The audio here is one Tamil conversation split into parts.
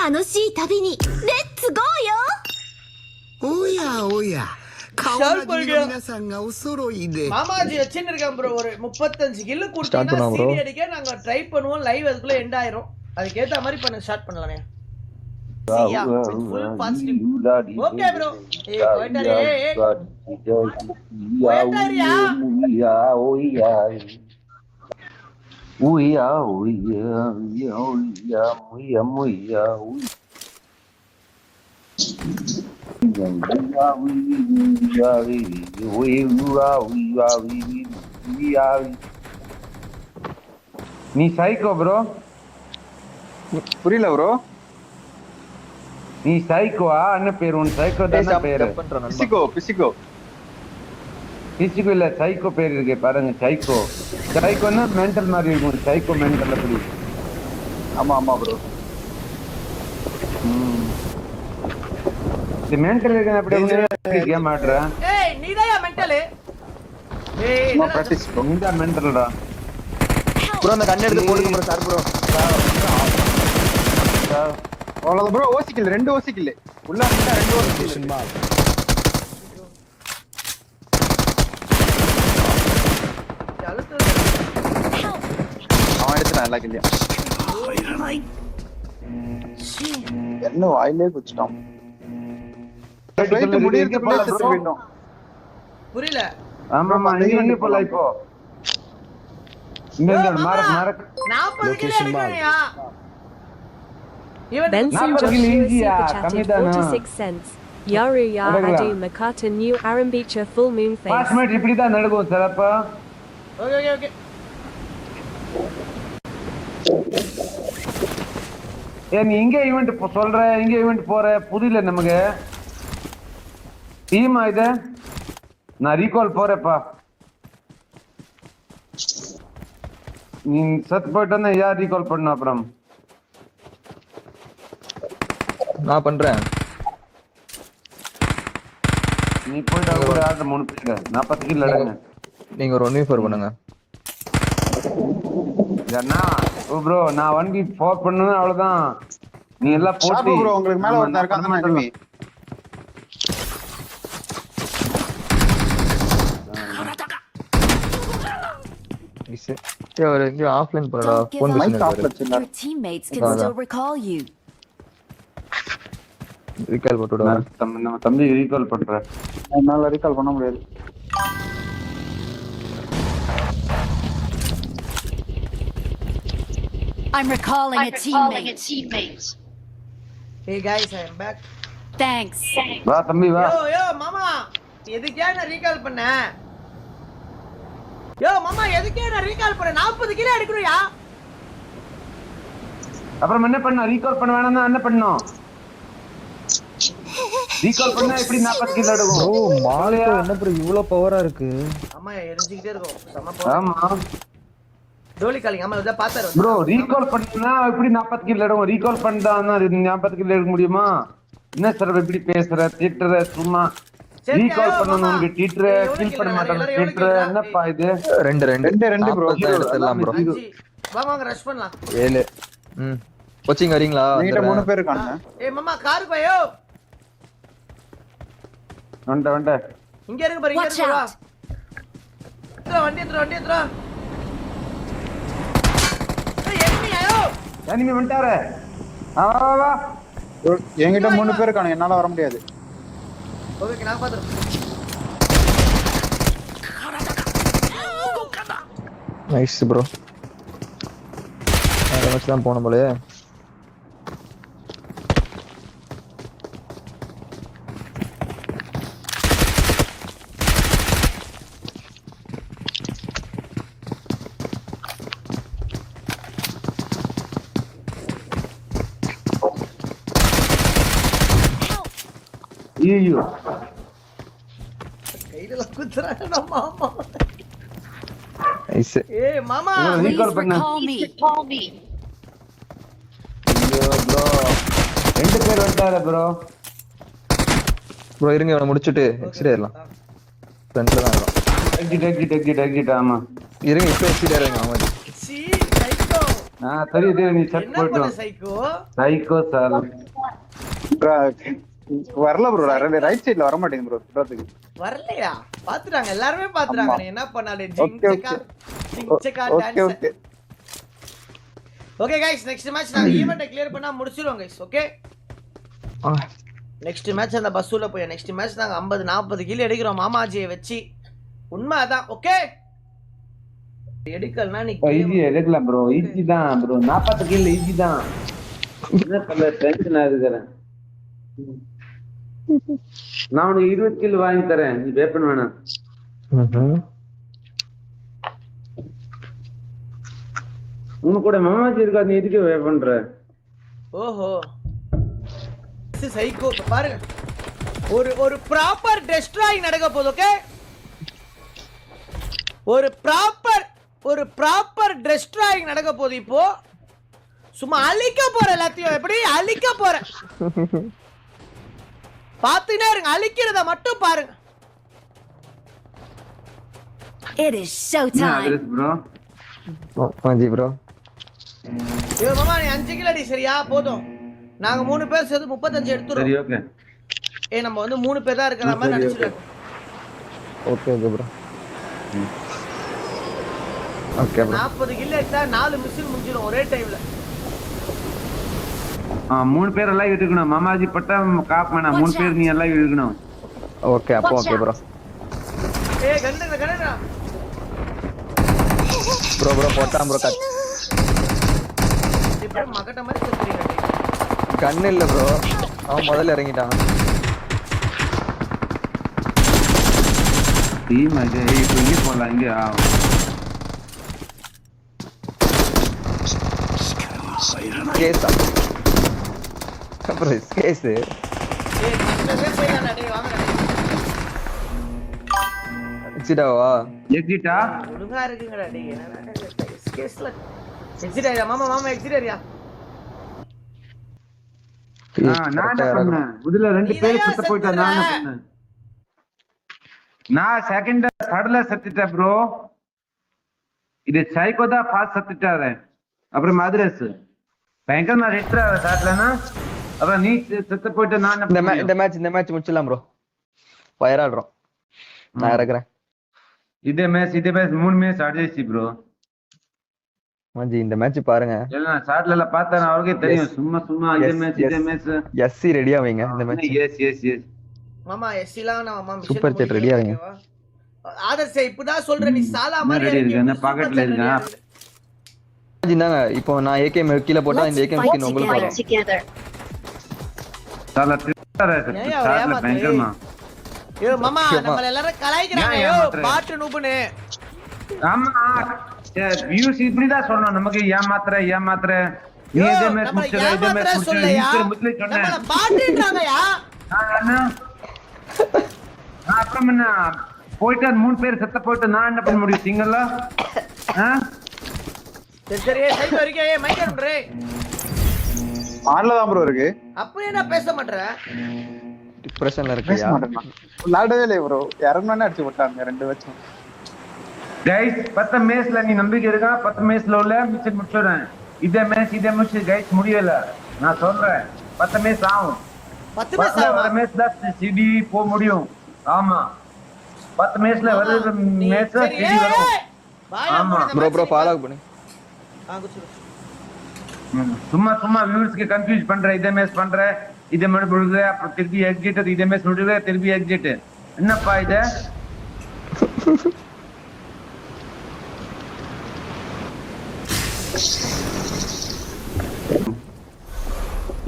楽しい旅にレッツゴーよ。おやおや、顔なじみの皆さんがお揃いで。மாமாஜி வச்சுன்னு இருக்கேன் ப்ரோ. ஒரு 35 கில்லு கொடுத்தீங்கன்னா சீடி அடிக்க நாங்க ட்ரை பண்ணுவோம். லைவ் அதுக்குள்ள எண்ட் ஆயிரும். அதுக்கேத்த மாதிரி ஸ்டார்ட் பண்ணலாமே. சியா ஃபுல் பாசிட்டிவ். Okay bro. ஏய் போய்ட்டாரே. போய்ட்டாரியா? ஓய்யா ஓய்யா ஓய்யா ஓய்யா ஓய்யா நீ சைக்கோ ப்ரோ. புரியல ப்ரோ. நீ சைக்கோவா? என்ன பேர் உன்? சைக்கோ தானே பேரு? பிசிகோ பிசிகோ பிசிகோ இல்ல, சைக்கோ பேர் இருக்கு பாருங்க. சைக்கோ சைக்கோன்னா மென்டல் மாதிரி இருக்கும். சைக்கோ மென்டல் அப்படி. ஆமா ஆமா ப்ரோ. இந்த மென்டல் இருக்கு அப்படி கேம் ஆடுற. ஏய் நீதாயா மென்டல்? ஏய் சும்மா பிராக்டீஸ் ப்ரோ. இந்த மென்டல்டா ப்ரோ. அந்த கண்ணை எடுத்து போடுங்க ப்ரோ. சார் ப்ரோ அவ்வளவுதான் ப்ரோ. ஓசிக்கல, 2 ஓசிக்கல உள்ள இருந்தா 2 ஓசிக்கல. அவன் எடுத்துட்டான் எல்லா கில்லையும். என்ன வாயிலே குச்சிட்டான். முடியறதுக்குள்ளே செத்து போயிட்டோம். புரியல. ஆமாமா, நீங்க போலாம் இப்போ. இந்த மார்க் 40 கிலோ எடுக்கறியா? Benson Joshua Super Chatted 46 cents. Yaru Ya Adi Makata New Arambicha Full Moon Face. பாஸ் மேட் இப்படி தான் நடக்கும் சிலப்ப. Okay okay okay. நீ இங்க ஈவென்ட் சொல்ற, இங்க ஈவென்ட் போற, புரியல நமக்கு. டீமா இது? நான் ரீகால் போறேப்பா. நீ சத் போயிட்டா யார் ரீகால் பண்ண? அப்புறம் நான் பண்றேன். நீ போயிட்டு கூட ஆர்டர் 3 பேர் 40 கிலோ எடுங்க. நீங்க ஒரு 1v4 பண்ணுங்க. ஏன்னா ப்ரோ நான் 1v4 பண்ணனும் அவ்வளவுதான். நீ எல்லாம் போட்டு ப்ரோ உங்களுக்கு மேல ஒருத்தன் இருக்கான் தான enemy. ஒரு இங்க ஆஃப்லைன் போறடா. ஃபோன் மைக் ஆஃப் பேசுங்க. வச்சிருந்தா Your teammates can still recall you. Recall போட்டுடா. நம்ம தம்பி ரீகால் பண்ற. என்னால ரீகால் பண்ண முடியாது. I'm recalling a teammate. Hey guys, I am back. Thanks. வா தம்பி வா. யோ மாமா, எதுக்கே நான் ரீகால் பண்ண? யோ மாமா, எதுக்கே நான் ரீகால் பண்ண? 40 கிலோ எடுக்கறியா? அப்புறம் என்ன பண்ண? ரீகால் பண்ண வேணாம்னா என்ன பண்ணனும்? ரீகால் பண்ணா எப்படி 40 கிலோ எடுக்கும்? ஓ மாலையா என்ன ப்ரோ இவ்ளோ பவரா இருக்கு? ஆமா எரிஞ்சிட்டே இருக்கும். சம பவர். ஆமா டோலி காலிங் ஆமா இத பாத்தாரு. ப்ரோ ரீகால் பண்ணா எப்படி 40 கிலோ எடுக்கும்? ரீகால் பண்ணானா 40 கிலோ எடுக்க முடியுமா? என்ன சார் இப்படி பேசுற? திட்டுற சும்மா. ரீகால் பண்ணனும் உங்க டீட்டர் கில் பண்ண மாட்டாங்க டீட்டர். என்னப்பா இது? 2 ப்ரோ. எடுத்துடலாம் ப்ரோ. வா வாங்க ரஷ் பண்ணலாம். 7. கோச்சிங் வரீங்களா? நீங்க 3 பேர் இருக்காங்க. ஏய் மாமா காருக்கு போயோ. வண்ட இங்க இருக்கு பாரு, இங்க இருக்கு வா. வண்டி எடுத்துறா. ஏய் எனிமி ஆயோ. எனிமி வந்துட்டாரே. வா வா. என்கிட்ட 3 பேர் இருக்காங்க, என்னால வர முடியாது. ஓகே நான் பாத்துறேன். Nice bro. நான் மேட்ச் தான் போணும் போலயே. ஐயோ கையில குத்துறானே மாமா. நைஸ். ஏய் மாமா ரீகால் பண்ணு. Call me. ஐயோ ப்ரோ 2 பேர் வந்துட்டாரே ப்ரோ. ப்ரோ இருங்க இவனை முடிச்சிட்டு எக்ஸிட் ஆயிரலாம். ஃப்ரண்ட்ல தான் இருக்கும். எக்ஸிட் ஆமா. இருங்க இப்போ எக்ஸிட் ஆயிரங்க. ஆமா சீ கைக்கோ தெரியும் நீ செட் என்ன பண்ண போயிட்டோம் சைக்கோ? சைக்கோ சார் ப்ரோ வரல ப்ரோ ரைட் சைடுல வர மாட்டேங்குது ப்ரோ சுடுறதுக்கு. வரலையா? பாத்துறாங்க, எல்லாருமே பாத்துறாங்க. நீ என்ன பண்ணாலே Okay, okay okay okay guys, next match நாங்க ஈவென்ட்டை கிளியர் பண்ணா முடிச்சிரோம் गाइस. ஓகே, நெக்ஸ்ட் மேட்ச் அந்த பஸ்ஸுல போய் நெக்ஸ்ட் மேட்ச் நாங்க 50 40 கில் எடுக்கிறோம் மாமாஜியை வச்சு. உண்மை அதான். ஓகே, எடுக்கலனா நீ ஈஸி எடுக்கலாம் ப்ரோ. ஈஸி தான் ப்ரோ. 40 கில் ஈஸி தான். என்ன பண்ண டென்ஷன் ஆகுதுறேன். நான் உனக்கு 20 கில் வாங்கி தரேன், நீ வேப்பன் வேணாம். உனக்கு கூட மாமாஜி இருக்கா, நீ எதுக்கு வே பண்ற? ஓஹோ, சைக்கோ பாருங்க. ஒரு ப்ராப்பர் டெஸ்ட்ராயிங் நடக்க போகுது. ஓகே, ஒரு ப்ராப்பர் டெஸ்ட்ராயிங் நடக்க போகுது. இப்போ சும்மா அழிக்க போற, எல்லாத்தையும் எப்படி அழிக்க போற பாத்துனே இருங்க. அழிக்கிறத மட்டும் பாருங்க. It is showtime. ப்ரோ மாஜி ப்ரோ, ஐயோ மாமா, நீ 5 கிலோ அடி சரியா? போதும், நாங்க 3 பேர் சேர்த்து 35 எடுத்துறோம். சரி ஓகே. நம்ம வந்து 3 பேர் தான் இருக்கிற மாதிரி நினைச்சிருக்கோம். Okay okay bro. Okay bro. 40 kilo எடுத்தா 4 மிஷின் முடிஞ்சிடும் ஒரே டைம்ல. 3 பேர் எல்லாம் இருக்கணும். மாமாஜி பட்டா காப் வேணாம், 3 பேர் நீ எல்லாம் இருக்கணும். ஓகே அப்போ ஓகே ப்ரோ. ஏய் கண்டுடா ப்ரோ போட்டான் ப்ரோ. இப்ப மகட்ட மாதிரி சுத்துறீங்க. கண்ணு இல்ல ப்ரோ, அவன் முதல்ல இறங்கிட்டான். டீம் அது இப்போ இங்க போலாம். இங்க கேஸ் அப்புறம் கேஸ். ஏய் கஷ்டமே போயிடலாம். டேய் வாங்க எக்ஸிட்டாவா? எக்ஸிட்டா ஒழுங்கா இருக்குங்கடா. டேய் என்னடா கேஸ்ல எக்ஸிட் ஆயிடா. மாமா எக்ஸிட் ஆயியா? நான் என்ன பண்ணேன்? முதல்ல 2 பேர் சுத்த போயிட்டா. நான் என்ன பண்ணேன்? நான் செகண்ட் தேர்ட்ல செத்துட்டேன் ப்ரோ. இது சைக்கோ தான் ஃபாஸ்ட் செத்துட்டாரு. அப்புறம் மதுரஸ் பயங்கரமா ரெட்ரா சாட்லனா. அப்புறம் நீ செத்து போயிட்ட. நான் இந்த மேட்ச் முடிச்சிடலாம் ப்ரோ. ஃபயர் ஆடுறோம். நான் இறக்குறேன். இதே மேட்ச் 3 மேட்ச் ஆடிச்சு ப்ரோ. மாஜி இந்த மேட்ச் பாருங்க. எல்லாம் சாட்ல எல்லாம் பார்த்தா அவருக்கே தெரியும். சும்மா இதே மேட்ச் எஸ்சி ரெடியா வைங்க இந்த மேட்ச். எஸ் மாமா எஸ்சிலாம் நான் மாமா மிஷன் சூப்பர் செட் ரெடியா வைங்க. ஆதர்சே இப்பதான் சொல்ற நீ சாலா மாதிரி ரெடி இருக்கு. என்ன பாக்கெட்ல இருக்கா? மாஜி நாங்க இப்போ நான் ஏகேஎம் கீழ போட்டா இந்த ஏகேஎம் ஸ்கின் உங்களுக்கு வரும். Together. சாலா சாட்ல பயங்கரமா. ஏய் மாமா நம்ம எல்லாரும் கலாய்க்கறாங்க. யோ பாட் நூபனே. ஆமா வியூஸ் இப்படிதான் சொல்லணும். நமக்கு ஏமாத்துற நீ இதே மேட்ச் முடிச்சற இதே மேட்ச் முடிச்சற முஸ்லிம் சொன்னேன். நம்மள பாட்டுன்றாங்கயா. அப்புறம் என்ன போயிட்டு 3 பேர் செத்த போயிட்டு நான் என்ன பண்ண முடியும் சிங்கல்ல? சரி சைடு வரைக்கும் ஏய் மைக் அனுப்புறே. ஆன்ல தான் ப்ரோ இருக்கு. அப்பவே நான் பேச மாட்டேன். டிப்ரஷன்ல பேச இருக்கியா? மாட்டேன். விளையாடவே இல்லை ப்ரோ. யாரன்னா அடிச்சு போட்டாங்க 2 வச்சு. गाइस 10 மேட்ச்ல நீ நம்பிக்கை இருக்கா? 10 மேட்ச்ல உள்ள மிச்சம் முடிச்சறேன். இதே மேட்ச் गाइस முடியல. நான் சொல்றேன் 10 மேட்ச் ஆகும். 10 மேட்ச் ஆகும். 10 மேட்ச் தான் சிடி போ முடியும். ஆமா 10 மேட்ச்ல வர மேட்ச் சிடி வரும். ஆமா ப்ரோ ஃபாலோ பண்ணு. சும்மா வியூவர்ஸ்க்கு கன்ஃபியூஸ் பண்ற. இதே மேட்ச் பண்ற, இதே மேட்ச் முடியுது, அப்புறம் திருப்பி எக்ஸிட், இதே மேட்ச் முடியுது, திருப்பி எக்ஸிட். என்னப்பா இது?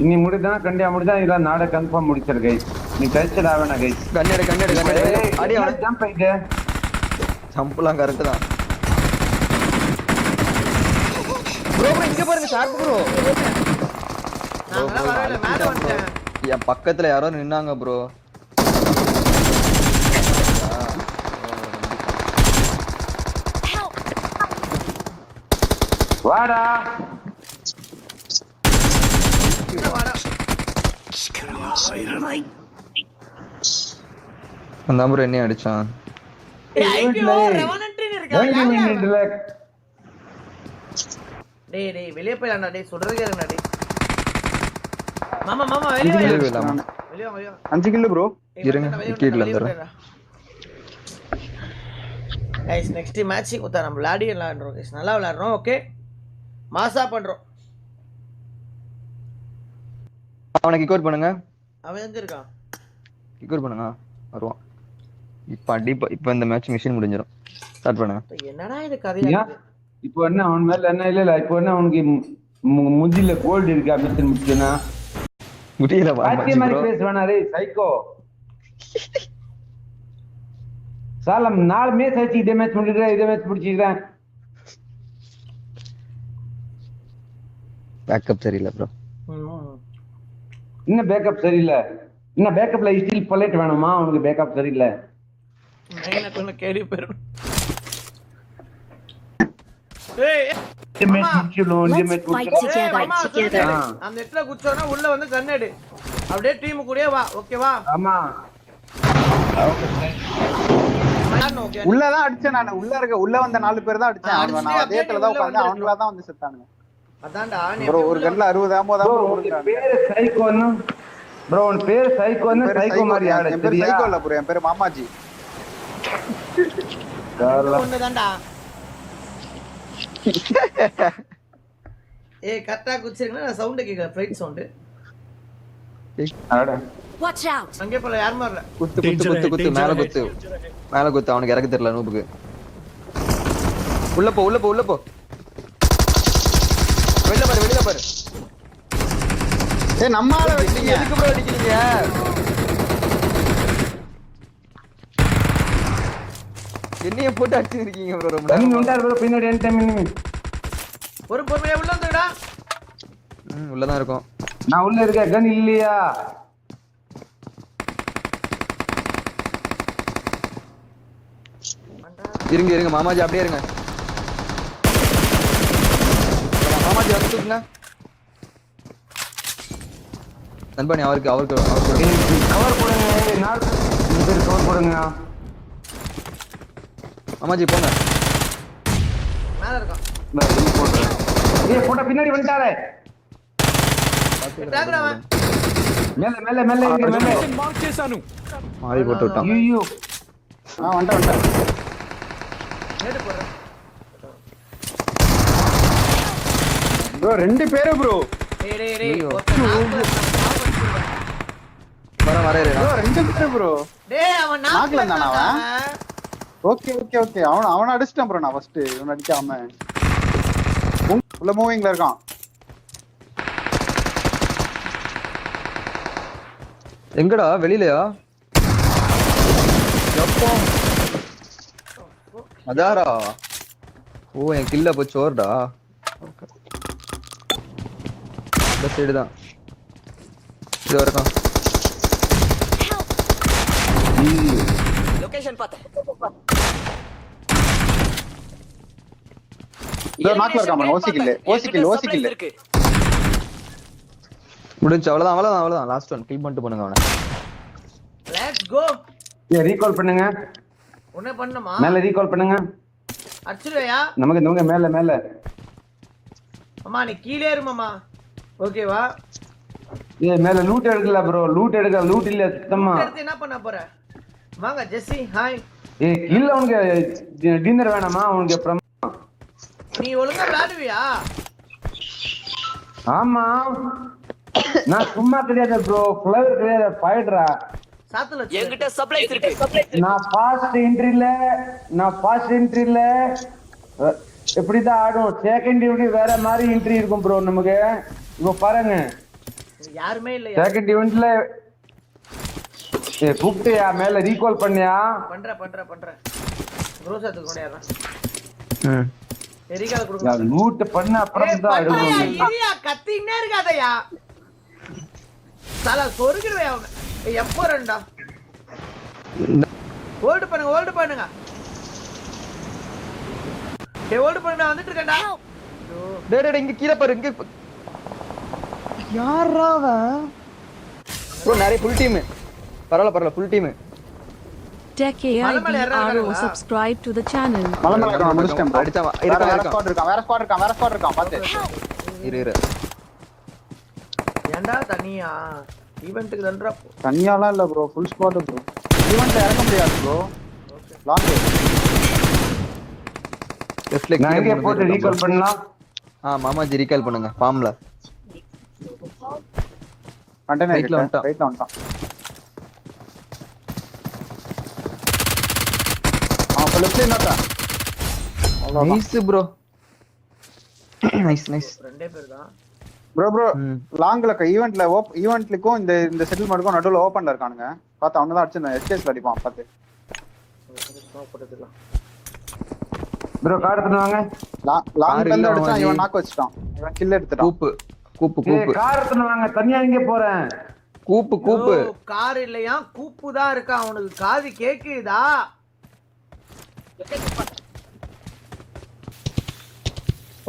நீ முடிதான் கண்டியா முடிதான். இல்ல நாட கன்ஃபார்ம் முடிச்சிரு கைஸ். நீ டெஸ்ட் ஆவனா கைஸ். கண்ணெடு அடி அவன ஜம்ப் ஆயிடு. ஜம்ப்லாம் கரெக்ட் தான் ப்ரோ. இங்க பாருங்க ஷார்ப் ப்ரோ. நான் வரல மேல வந்துட்டேன். என் பக்கத்துல யாரோ நின்னாங்க ப்ரோ. வாடா அந்த ப்ரோ என்ன அடிச்சான்? ஐயோ ரெவனன்ட்னு இருக்கா. டேய் வெளிய போய்டா டேய் சொல்றதே கேளுடா டேய் மாமா வெளிய வா 5 கில் ப்ரோ இருங்க விக்கெட்ல வந்துறேன் गाइस नेक्स्ट मैच उता நம்ம விளையாடி விளையாடுறோம் गाइस நல்லா விளையாடுறோம் ஓகே மாசா பண்றோம் அவனை கிக் அவுட் பண்ணுங்க அவன் எங்க இருக்கான் கிக் அவுட் பண்ணுங்க வருவான் இப்போ இந்த மேட்ச் மிஷின் முடிஞ்சிரும் ஸ்டார்ட் பண்ணுங்க என்னடா இது கதையா இப்போ என்ன அவன் மேல என்ன இல்ல இப்போ என்ன அவனுக்கு முஞ்சில கோல்ட் இருக்கா மிஷின் முடிச்சனா முடியல பாத்திய மாதிரி பேசுவானா டேய் சைக்கோ சாலம் 4 மேட்ச் ஆச்சு இதே மேட்ச் முடிக்கிறேன் இதே மேட்ச் முடிச்சிக்கிறேன் பேக்கப் சரியில்லை ப்ரோ என்ன பேக்கப் சரியில்லை என்ன பேக்கப்ல ஸ்டில் பொலைட் வேணுமா உனக்கு பேக்கப் சரியில்லை மெயினா கொண்டு கேடி போயிரும் ஏய் அந்த இடத்துல குச்சோனா உள்ள வந்து கண்ணெடு அப்படியே டீம் கூடயே வா ஓகேவா ஆமா உள்ளதான் அடிச்சேன் நான் உள்ள வந்த 4 பேர் தான் அடிச்சேன் நான் அதே இடத்துல தான் உட்கார்ந்து அவங்களா தான் வந்து செத்தானுங்க அதான்டா நீ ப்ரோ ஒரு கன்ல 60 50 ப்ரோ கொடுக்குறாங்க பேரு சைக்கோன்னு ப்ரோ உன் பேரு சைக்கோன்னு சைக்கோ மாதிரி ஆளு என் பேர் சைக்கோ இல்ல ப்ரோ என் பேர் மாமாஜி ஒண்ணுதான்டா ஏய் கரெக்ட்டா குச்சிருக்கனா நான் சவுண்ட் கேக்குது ஃப்ளைட் சவுண்ட் அடடா Watch out! அங்கே போல யாரும் வரல குத்து மேல குத்து அவனுக்கு இறக்க தெரியல நூபுக்கு உள்ள போ வெளியில பாரு ஏய் நம்மால வெட்டீங்க எதுக்கு ப்ரோ அடிக்கிறீங்க என்னைய போட்டு அடிச்சிருக்கீங்க ப்ரோ ரொம்ப தண்ணி உண்டார் ப்ரோ பின்னாடி என் டைம் ஒரு பொறுமையா உள்ள வந்துடா உள்ளதான் இருக்கும் நான் உள்ள இருக்க கன் இல்லையா இருங்க மாமாஜி அப்படியே இருங்க மாமாஜி வந்து தூக்குங்க நண்பனி அவருக்கு கவர் போடுங்க நார்த் பேர் கவர் போடுங்க மாமாஜி போங்க மேல இருக்கான் ஏய் போடா பின்னாடி வந்துட்டாரே டாக்டர் அவன் மேல இருக்கு மாறி போட்டு விட்டான் ஐயோ வந்துட்டேன் நேடு போறேன் ப்ரோ 2 பேர் ப்ரோ டேய் வர ப்ரோ 2 பேர் ப்ரோ டேய் அவன் நாக்குல இருந்தானா அவன் ஓகே அவன அடிச்சிட்டேன் ப்ரோ நான் ஃபர்ஸ்ட் இவன் அடிக்காம உள்ள மூவிங்ல இருக்கான் எங்கடா வெளியிலயா எப்போ அதாரா ஓ என் கில்ல போச்சு ஓர்டா இந்த சைடு தான் இது வரைக்கும் லொகேஷன் பார்த்தேன் நாக்குல இருக்கான் ஓசிக்கில்ல முடிஞ்சு அவ்வளவுதான் லாஸ்ட் ஒன் கில் பண்ணிட்டு போனுங்க அவனை லெட்ஸ் கோ ரீகால் பண்ணுங்க உன்ன பண்ணமா மேல ரீகால் பண்ணுங்க அடிச்சிடுவையா நமக்கு இந்த மேல அம்மா நீ கீழே இரு மாமா ஓகேவா ஏய் மேல லூட் எடுக்கல ப்ரோ லூட் இல்ல சுத்தமா எடுத்து என்ன பண்ண போற வாங்க ஜெசி ஹாய் ஏய் இல்ல உனக்கு டின்னர் வேணாமா உனக்கு நீ ஒழுங்கா விளையாடுவியா ஆமா நான் சும்மா கிடையாது ப்ரோ ஃப்ளவர் கிடையாது ஃபைட்ரா சாத்துல என்கிட்ட சப்ளைஸ் இருக்கு நான் ஃபாஸ்ட் என்ட்ரில எப்படிதான் ஆடும் செகண்ட் யூனிட் வேற மாதிரி என்ட்ரி இருக்கும் ப்ரோ நமக்கு இப்போ பாருங்க யாருமே இல்லையா செகண்ட் யூனிட்ல கூப்பிட்டியா மேல ரீகால் பண்ணியா பண்றேன் ரோசாத்துக்கு கொடையாரா ம் எரிகால கொடுங்க லூட் பண்ண அப்புறம் தான் எடுக்கணும் இரியா கத்தினே இருக்காதயா சாலா சொருகிடுவே அவங்க எப்போ ரெண்டா ஹோல்ட் பண்ணுங்க டேய் ஹோல்ட் பண்ணுடா வந்துட்டு இருக்கேன்டா டேய் இங்க கீழ பாரு இங்க யாரா அவன் ப்ரோ நிறைய ஃபுல் டீம் பரவாயில்ல full team Deck AIBRO subscribe to the channel. மலை மேல இருக்கான் முடிச்சிட்டேன் bro. அடிச்சா வேற ஸ்குவாட் இருக்கான் வேற ஸ்குவாட் இருக்கான் பாத்து. இரு ஏன்டா தனியா ஈவென்ட்க்கு தண்டற தனியாலாம் இல்ல ப்ரோ ஃபுல் ஸ்குவாட் ப்ரோ. ஈவென்ட்ல இறங்க முடியாது ப்ரோ. லாங் லெஃப்ட் லெக் நான் இங்கே போட்டு ரீகால் பண்ணலாம். மாமாஜி ரீகால் பண்ணுங்க ஃபார்ம்ல. கண்டெய்னர் ரைட்ல வந்துட்டான். ரைட்ல வந்துட்டான். லெஃப்ட்ல என்னடா? Nice bro. நைஸ். ரெண்டே பேர் தான். ப்ரோ லாங்ல ஈவென்ட்லக்கும் இந்த செட்டில்மென்ட்க்கும் நடுவுல ஓபன்ல இருக்கானுங்க. பாத்து அவன தான் அடிச்சு எஸ்கேஸ்ல அடிப்பான் பாத்து. ப்ரோ கார் எடுத்துட்டு வாங்க. லாங்ல இருந்து அடிச்சான் இவன் நாக் வச்சிட்டான். இவன் கில் எடுத்துட்டான். கூப்பு கார் எடுத்துட்டு வாங்க. தனியா இங்க போறேன். கூப்பு கார் இல்லையா கூப்பு தான் இருக்கா. அவனுக்கு காது கேக்குதா?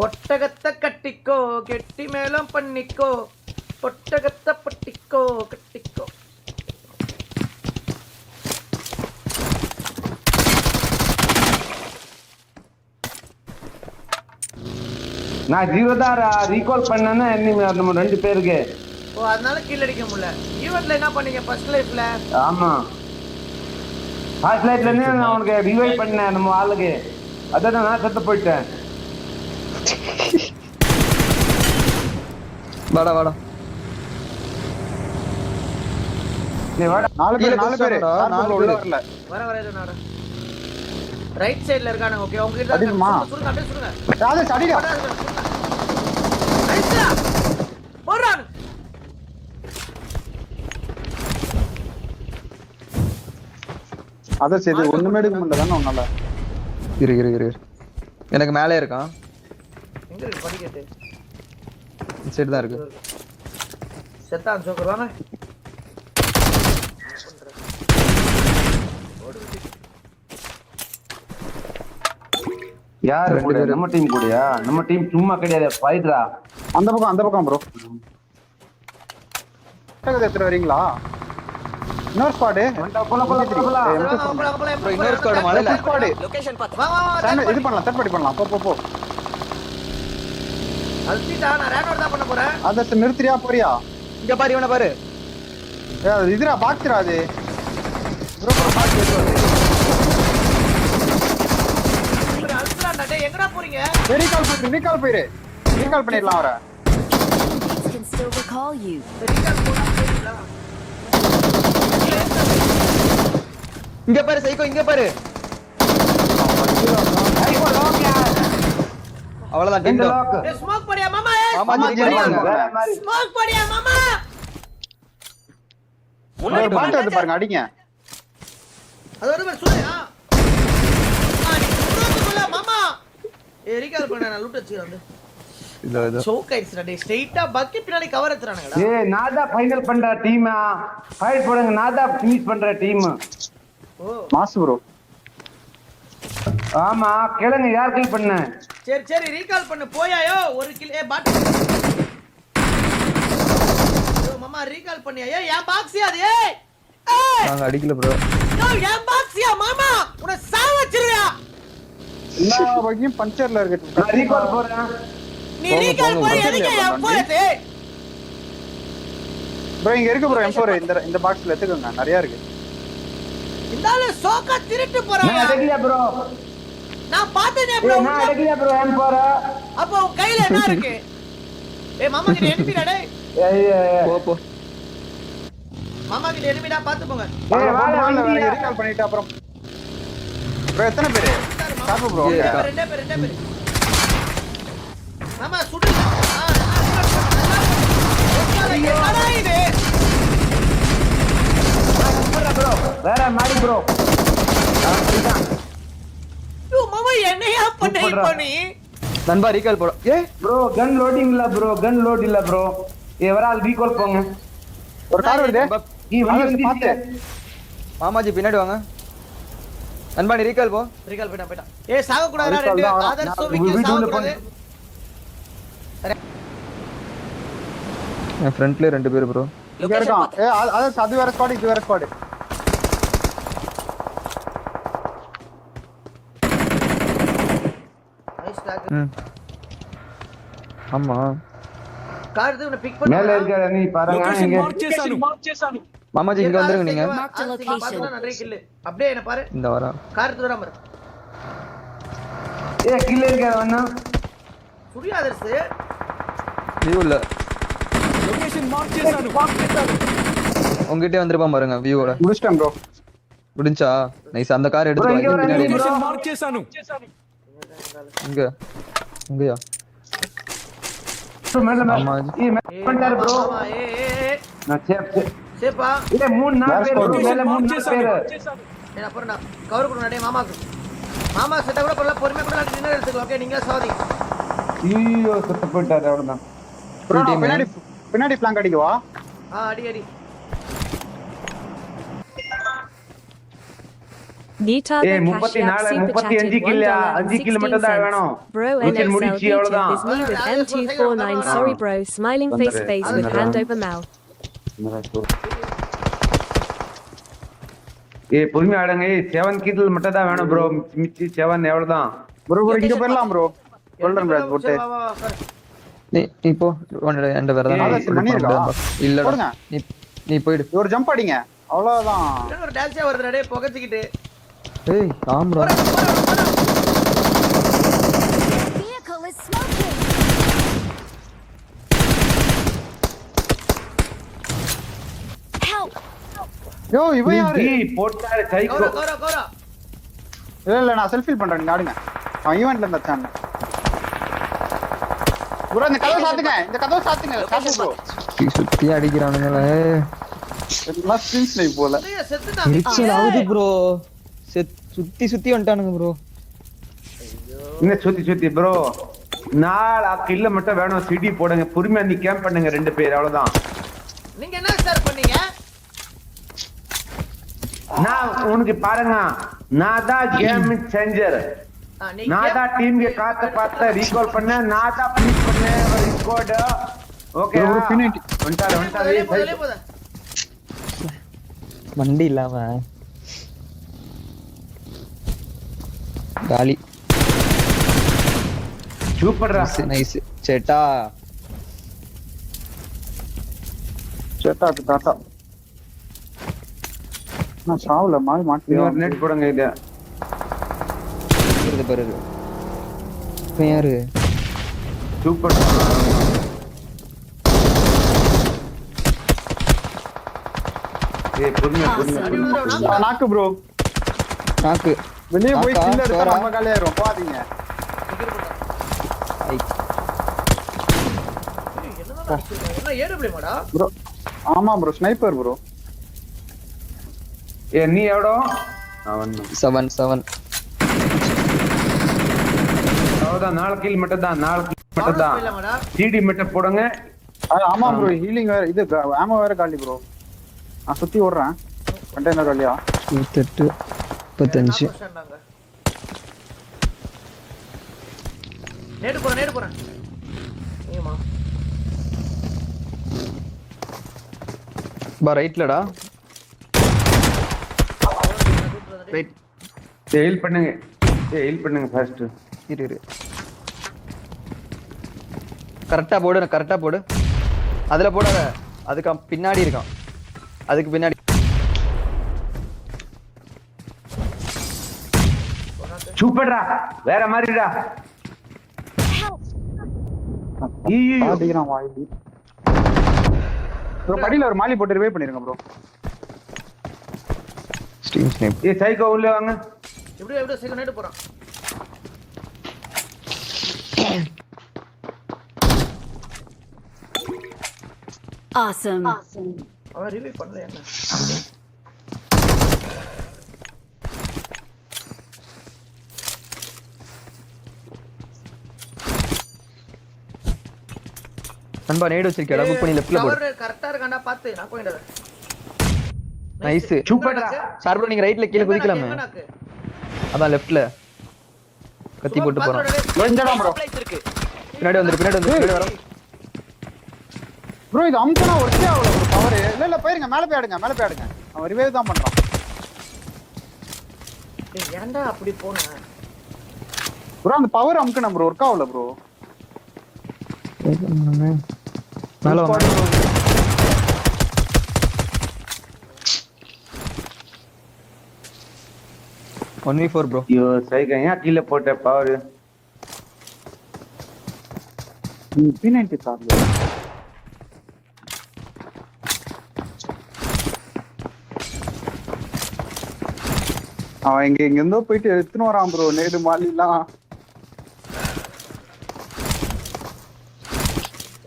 ஒட்டகத்தை கட்டிக்கோ கெட்டி மேலும் பண்ணிக்கோ ஒட்டகத்தை பட்டிக்கோ கட்டிக்கோ. நான் ஜீரோ தான் ரீகால் பண்ணேன்னா நம்ம 2 பேருக்கு. ஓ அதனால கீழ அடிக்க முடியல. ஈவென்ட்ல என்ன பண்ணீங்க ஃபர்ஸ்ட் லைஃப்ல? ஆமா ஃபர்ஸ்ட் லைஃப்ல நான் அவனுக்கு ரிவைவ் பண்ணேன் நம்ம ஆளுக்கு. அதான் நான் செத்து போயிட்டேன். வாடா நீ வாடா. 4 பேர் உள்ள வரல. வர இது நாடா. ரைட் சைடுல இருக்கானே. ஓகே உங்க கிட்ட அடிக்குமா? சுடுங்க அப்படியே சுடுங்க. ராஜேஷ் அடிடா. நைஸ்டா. போறான். அத சரி ஒண்ணுமே எடுக்க முடியல தான உன்னால. இரு எனக்கு மேலே இருக்கான். எங்க இருக்கு படிக்கட்டு? இந்த சைடு தான் இருக்கு. செத்தான் ஜோக்கர் வாங்க. யார் கூட? நம்ம டீம் கூடயா? நம்ம டீம் சும்மா கிடையாது. ஃபைட்ரா. அந்த பக்கம் ப்ரோ. எத்தனை வரீங்களா? இன்னொரு ஸ்குவாட். இன்னொரு ஸ்குவாட் மலையில. லொகேஷன் பாத்து. வா இது பண்ணலாம். தட் படி பண்ணலாம். போ. அல்டிடா நான் ரேனோட் தான் பண்ண போறேன். அத நிறுத்தியா போறியா? இங்க பாரு இவனை பாரு. இதுடா பாக்ஸ்ரா அது. ப்ரோ பாக்ஸ் வெச்சு. அல்ட்ரா டேய் எங்கடா போறீங்க? ரீகால் பண்ணிடலாம் அவரை. Can still recall you. Recall போறீங்களா? இங்க பாரு சைக்கோ இங்க பாரு. அவ்வளவுதான் டீம் லாக். ஏய் ஸ்மோக் போடியா மாமா. மாமாஜி ஸ்மோக் போடியா மாமா. முன்னாடி பாட்டு வந்து பாருங்க அடிங்க. அது ஒரு பேர் சொல்லுயா. நீ சுடுறதுக்குள்ள மாமா. ஏய் ரீகால் பண்ண நான் லூட் வச்சிரேன் வந்து. இது சோக் ஆயிடுச்சுடா டேய். ஸ்ட்ரைட்டா பக்கி பின்னாடி கவர் எடுத்துறானுங்கடா. ஏய் நான் தான் ஃபைனல் பண்ற டீம். ஃபைட் போடுங்க. நான் தான் ஃபினிஷ் பண்ற டீம். ஓ மாஸ் ப்ரோ. ஆமா கேளுங்க யார் கில் பண்ண? சரி ரீகால் பண்ணு போயாயோ. ஒரு கில். ஏ பாட். ஓ மாமா ரீகால் பண்ணியா? ஏய் என் பாக்ஸியா அது? ஏய் நாங்க அடிக்கல ப்ரோ. நோ என் பாக்ஸியா மாமா. உன்னை சாவ வச்சிருவியா? எல்லா வகையும் பஞ்சர்ல இருக்கு. நான் ரீகால் போறேன். நீ ரீகால் போய் எதுக்கு என் போறது? ப்ரோ இங்க இருக்கு ப்ரோ M4 இந்த பாக்ஸ்ல எடுத்துக்கோங்க. நிறைய இருக்கு. இந்தால சோக்கா திருட்டு போறாங்க. நான் அடக்கியா ப்ரோ. நான் பார்த்தேனே ப்ரோ. நான் அடக்கியா ப்ரோ M4. அப்ப உன் கையில என்ன இருக்கு? ஏய் மாமா கிட்ட எனிமிடா டேய். போ. மாமா கிட்ட எனிமிடா பாத்து போங்க. ஏய் வாங்க ரீகால் பண்ணிட்டு அப்புறம் ப்ரோ எத்தனை பேர்? சாப்பு ப்ரோ. ரெண்டே பேர். மாமா சுடு. என்னடா இது? ப்ரோ வேற மாடி ப்ரோ. யோ மாமா என்னையா பண்ணே இப்போ நீ? நண்பா ரீகால் போடு. ப்ரோ கன் லோடிங் இல்ல ப்ரோ. எவரால் ரீகால் போங்க. ஒரு கார் வருது. நீ வந்து பாத்து. மாமாஜி பின்னாடி வாங்க. நண்பா நீ ரீகால் போ. ரீகால் போய்டா. ஏய் சாக கூடாதுடா ரெண்டு. ஆதர் சோ விக்கி சாக கூடாது. என் ஃப்ரண்ட்ல 2 பேர் ப்ரோ. இங்க இருக்கான். அது வேற ஸ்குவாட் இது வேற ஸ்குவாட். ஆமா கார் எடுத்து உன்னை பிக் பண்ண மேல இருக்காரு நீ பாருங்க இங்க மாமாஜி இங்க வந்துருங்க நீங்க நிறைய கில்லு அப்படியே என்ன பாரு இந்த வாரம் கார் எடுத்து வராம இரு ஏ கீழ இருக்காரு அண்ணா சுரியாதர்ஸ் வியூ இல்ல உங்ககிட்ட வந்துருப்பா பாருங்க வியூவோட முடிச்சிட்டேன் ப்ரோ முடிஞ்சா நைஸ் அந்த கார் எடுத்து இங்க வா, வர பின்னாடி bro. இங்க இங்கயா மேல மேல ஆமா. ஏ மேல பண்ணிட்டாரு ப்ரோ ஆமா ஏ நான் சேப் சேப்பா இல்ல 3-4 பேர் மேல 3-4 பேர் என்ன அப்புறம் நான் கவர் பண்ண டேய் மாமா செட்ட கூட பண்ணல பொறுமையா கூட டின்னர் எடுத்துக்கலாம் ஓகே நீங்க சாரி ஐயோ செத்து போயிட்டாரு அவ்வளவுதான் ப்ரோ பின்னாடி ஃப்ளாங்க் அடிக்கவா அடி Nita ஏய் the Cashiap 34 super chatted 35 kill 5 kill மட்டும் தான் $1.16. வேணும் Bro மிஷன் NXL முடிச்சி beat அவ்வளவுதான் is me with M249. Sorry bro, smiling face with hand over mouth. ஏய் பொறுமையா ஆடுங்க ஏய் 7 கில் மட்டும் தான் வேணும் ப்ரோ மிச்சி 7 எவ்வளவுதான் ப்ரோ இங்க போயிடலாம் ப்ரோ கோல்டன் பிளாக் போட்டு நீ போ என்ட வேற பண்ணிருக்கா? இல்லடா போடுங்க. நீ போய்டு ஒரு ஜம்ப் அடிங்க அவ்வளவுதான் ஒரு டான்ஸே வருதுடா டேய் புகச்சிக்கிட்டு ஏய் ஆம்ரா Vehicle is smoking. Help. யோ இவன் யாரு நீ போட்டாரு சைக்கோ கோரா இல்ல நான் செல்ஃபி பண்றேன் நீங்க ஆடுங்க அவன் ஈவென்ட்ல இருந்தான் ப்ரோ இந்த கதவை சாத்துங்க ப்ரோ சுத்தி அடிக்கிறானுங்களே எல்லாம் ஸ்கில் ஸ்னைப் போல செத்துட்டான் எரிச்சல் ஆகுது ப்ரோ சுத்தி வந்துட்டானுங்க ப்ரோ என்ன சுத்தி ப்ரோ 4 கில்ல மட்டும் வேணும் சிடி போடுங்க பொறுமையா நீ கேம்ப் பண்ணுங்க 2 பேர் அவ்வளவுதான் நீங்க என்ன சார் பண்ணீங்க நான் உனக்கு பாருங்க நான் தான் கேம் சேஞ்சர் நான் தான் டீம் के காத்த ரீகால் பண்ண நான் தான் பிளிக் பண்ண ரெக்கார்ட் ஓகே ஒரு பினிட்டி வந்துட்டாரு வண்டி இல்லாம காலி சூப்பர் நைஸ் சேட்டா டாட்டா நான் சாவல மாறி மாட்டேன் நெட் போடுங்க இது இது பாரு இவன் யாரு சூப்பர் ஏய் பொறுமையா நாக்கு ப்ரோ நாக்கு வெளியே போய் நாக்கா? கில் எடுத்தா சோறா? நம்ம காலியாயிரும் போகாதீங்க என்ன ஏடபிள்யூ மாடா ப்ரோ ஆமா ப்ரோ ஸ்னைப்பர் ப்ரோ ஏ நீ எவடோ 7 அவ்வளவுதான் 4 கில் மட்டும் தான் 4 கில் மட்டும் தான் இல்ல மாடா சிடி மட்டும் போடுங்க ஆமா ப்ரோ ஹீலிங் வேற இது ஆமா வேற காலி ப்ரோ நான் சுத்தி ஓடுறேன் கண்டெய்னர் வழியா 28 35 நேடு போறேன் ஏமா பா ரைட்லடா ரைட் ஹீல் பண்ணுங்க ஃபர்ஸ்ட் இரு கரெக்டா போடு அதுல போடாத அதுக்கு பின்னாடி இருக்கான் அதுக்கு பின்னாடி சூப்பர்டா வேற மாதிரிடா ஐயோ அடிக்கிறான் வாய் ப்ரோ படியில ஒரு மாலி போட்டு ரிவைவ் பண்ணிருங்க ப்ரோ ஸ்ட்ரீம் ஸ்னைப் ஏ சைக்கோ உள்ள வாங்க எப்படி சீக்கிரம் நேடு போறான் Awesome. அவன் ரிவைவ் பண்ணல என்ன நண்பா நேடு வச்சிருக்கேடா புக் பண்ணி லெஃப்ட்ல போடு கவர் கரெக்ட்டா இருக்கான்டா பாத்து நான் போயிடுறேன் நைஸ் சூப்பர்டா சார் ப்ரோ நீங்க ரைட்ல கீழ குதிக்கலாமே அதான் லெஃப்ட்ல கத்தி போட்டு போறோம் வெஞ்சடா ப்ரோ பின்னாடி வந்து வரோம் ப்ரோ இது அம்சனா ஒர்க்கே ஆகல ப்ரோ பவர் இல்ல போயிருங்க மேல போய் ஆடுங்க அவன் ரிவைவ் தான் பண்றான் ஏன்டா அப்படி போன ப்ரோ அந்த பவர் அமுக்குன ப்ரோ ஒர்க் ஆகல ப்ரோ. மேல வாங்க. 1v4 bro. ஐயோ சைக்கா ஏன் கீழே போட்ட பவர் P90 கார்ல அவன் இங்க இருந்தோ போயிட்டு எடுத்துன்னு வரான் ப்ரோ நேடு மாலிலாம்.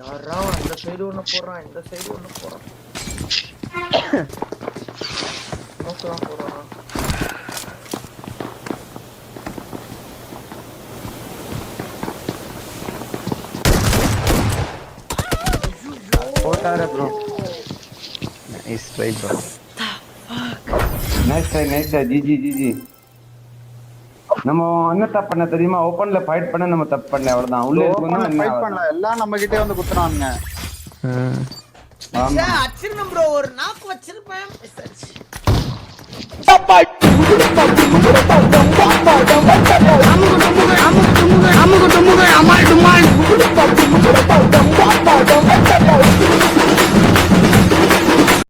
யாரா அந்த சைடு ஒண்ணு போறான் இந்த சைடு ஒண்ணு போறான். நோக்குறான் போறான். போட்டாரே bro. Nice try bro. Nice try GG. நம்ம என்ன தப்பு பண்ண தெரியுமா? ஓபன்ல ஃபைட் பண்ண நம்ம தப்பு பண்ணல அவ்வளவுதான். உள்ள இருக்கணும் ஃபைட் பண்ணல எல்லாம் நம்ம கிட்டே வந்து குத்துறானுங்க. சே அச்சிரணும் ப்ரோ ஒரு நாக்கு வச்சிருப்பேன். மிஸ் ஆச்சு.